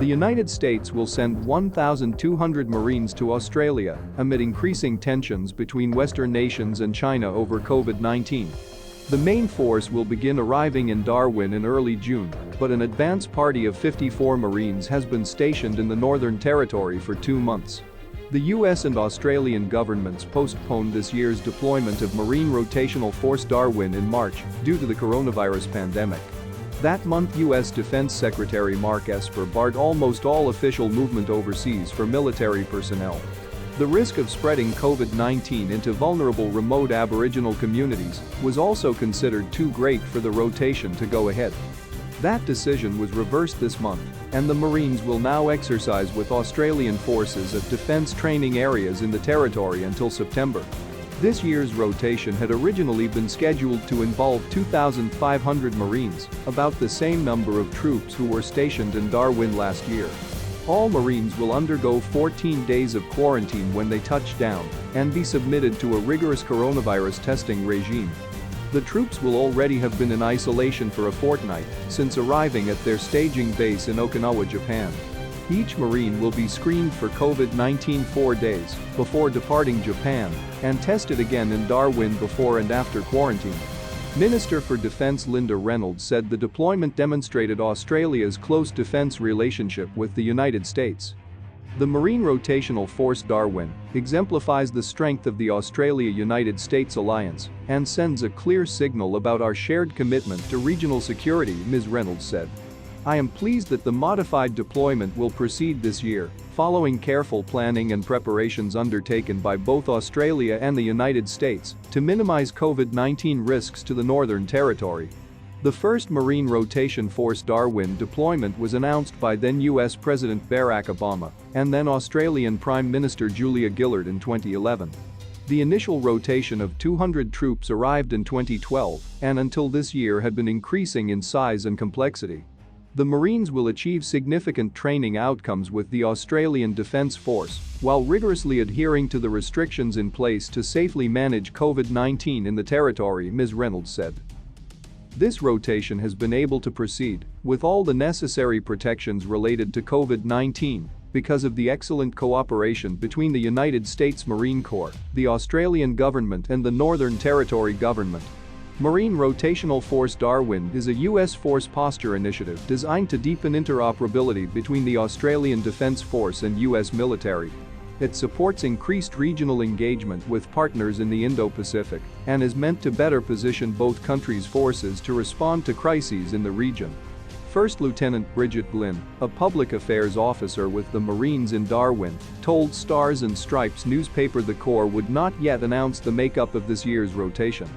The United States will send 1,200 Marines to Australia amid increasing tensions between Western nations and China over COVID-19. The main force will begin arriving in Darwin in early June, but an advance party of 54 Marines has been stationed in the Northern Territory for 2 months. The US and Australian governments postponed this year's deployment of Marine Rotational Force Darwin in March due to the coronavirus pandemic. That month, US Defense Secretary Mark Esper barred almost all official movement overseas for military personnel. The risk of spreading COVID-19 into vulnerable remote Aboriginal communities was also considered too great for the rotation to go ahead. That decision was reversed this month, and the Marines will now exercise with Australian forces at defence training areas in the territory until September. This year's rotation had originally been scheduled to involve 2,500 Marines, about the same number of troops who were stationed in Darwin last year. All Marines will undergo 14 days of quarantine when they touch down and be submitted to a rigorous coronavirus testing regime. The troops will already have been in isolation for a fortnight since arriving at their staging base in Okinawa, Japan. Each Marine will be screened for COVID-19 4 days before departing Japan and tested again in Darwin before and after quarantine. Minister for Defence Linda Reynolds said the deployment demonstrated Australia's close defence relationship with the United States. The Marine Rotational Force Darwin exemplifies the strength of the Australia-United States alliance and sends a clear signal about our shared commitment to regional security, Ms. Reynolds said. I am pleased that the modified deployment will proceed this year, following careful planning and preparations undertaken by both Australia and the United States to minimize COVID-19 risks to the Northern Territory. The first Marine Rotation Force Darwin deployment was announced by then US President Barack Obama and then Australian Prime Minister Julia Gillard in 2011. The initial rotation of 200 troops arrived in 2012 and until this year had been increasing in size and complexity. The Marines will achieve significant training outcomes with the Australian Defence Force while rigorously adhering to the restrictions in place to safely manage COVID-19 in the territory, Ms. Reynolds said. This rotation has been able to proceed with all the necessary protections related to COVID-19 because of the excellent cooperation between the United States Marine Corps, the Australian government and the Northern Territory government. Marine Rotational Force Darwin is a U.S. force posture initiative designed to deepen interoperability between the Australian Defence Force and U.S. military. It supports increased regional engagement with partners in the Indo-Pacific and is meant to better position both countries' forces to respond to crises in the region. First Lieutenant Bridget Glynn, a public affairs officer with the Marines in Darwin, told Stars and Stripes newspaper the Corps would not yet announce the makeup of this year's rotation.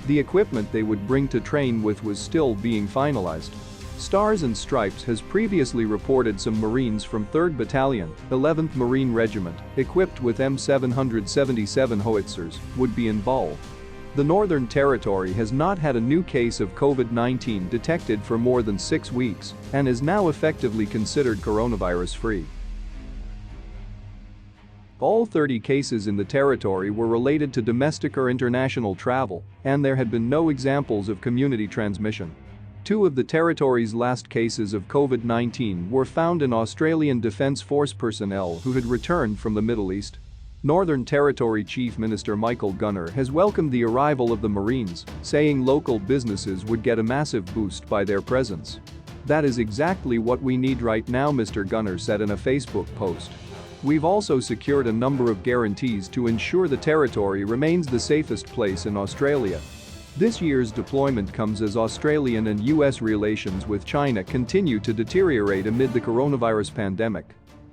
The equipment they would bring to train with was still being finalized. Stars and Stripes has previously reported some Marines from 3rd Battalion, 11th Marine Regiment, equipped with M777 howitzers, would be involved. The Northern Territory has not had a new case of COVID-19 detected for more than 6 weeks and is now effectively considered coronavirus-free. All 30 cases in the territory were related to domestic or international travel, and there had been no examples of community transmission. 2 of the territory's last cases of COVID-19 were found in Australian Defence Force personnel who had returned from the Middle East. Northern Territory Chief Minister Michael Gunner has welcomed the arrival of the Marines, saying local businesses would get a massive boost by their presence. That is exactly what we need right now, Mr. Gunner said in a Facebook post. We've also secured a number of guarantees to ensure the territory remains the safest place in Australia. This year's deployment comes as Australian and US relations with China continue to deteriorate amid the coronavirus pandemic.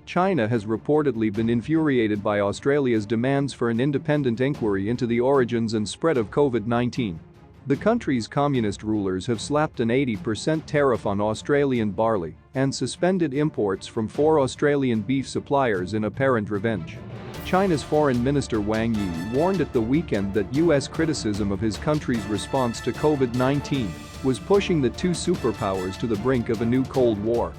China has reportedly been infuriated by Australia's demands for an independent inquiry into the origins and spread of COVID-19. The country's communist rulers have slapped an 80% tariff on Australian barley and suspended imports from 4 Australian beef suppliers in apparent revenge. China's Foreign Minister Wang Yi warned at the weekend that US criticism of his country's response to COVID-19 was pushing the 2 superpowers to the brink of a new Cold War.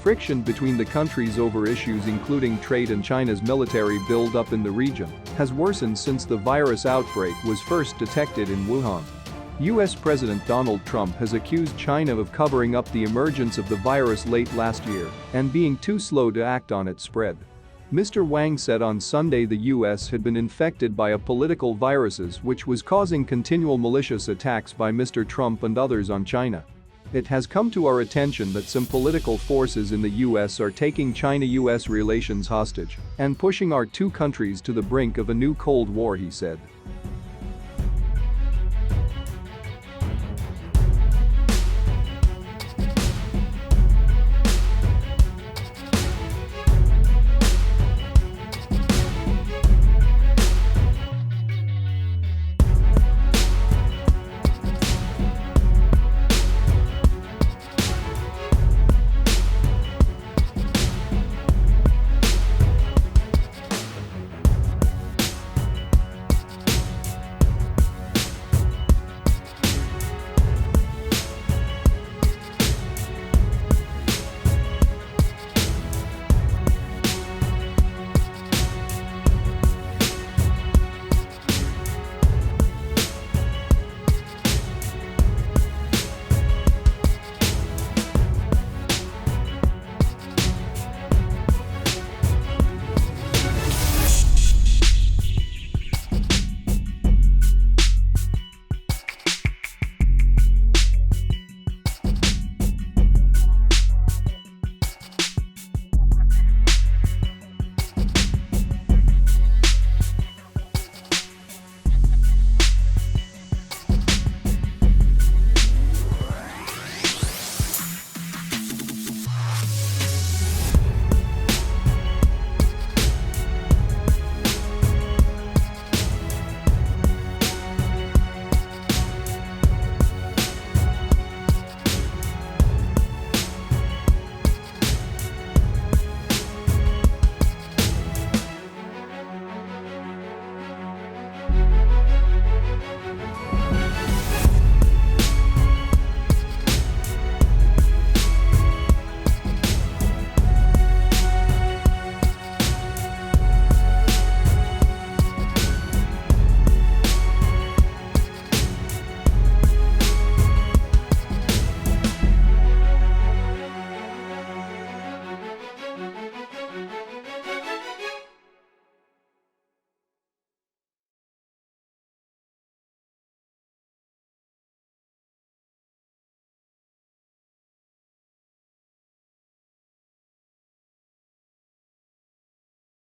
Friction between the countries over issues including trade and China's military build-up in the region has worsened since the virus outbreak was first detected in Wuhan. U.S. President Donald Trump has accused China of covering up the emergence of the virus late last year and being too slow to act on its spread. Mr. Wang said on Sunday the U.S. had been infected by a political viruses which was causing continual malicious attacks by Mr. Trump and others on China. It has come to our attention that some political forces in the U.S. are taking China-U.S. relations hostage and pushing our two countries to the brink of a new Cold War, he said.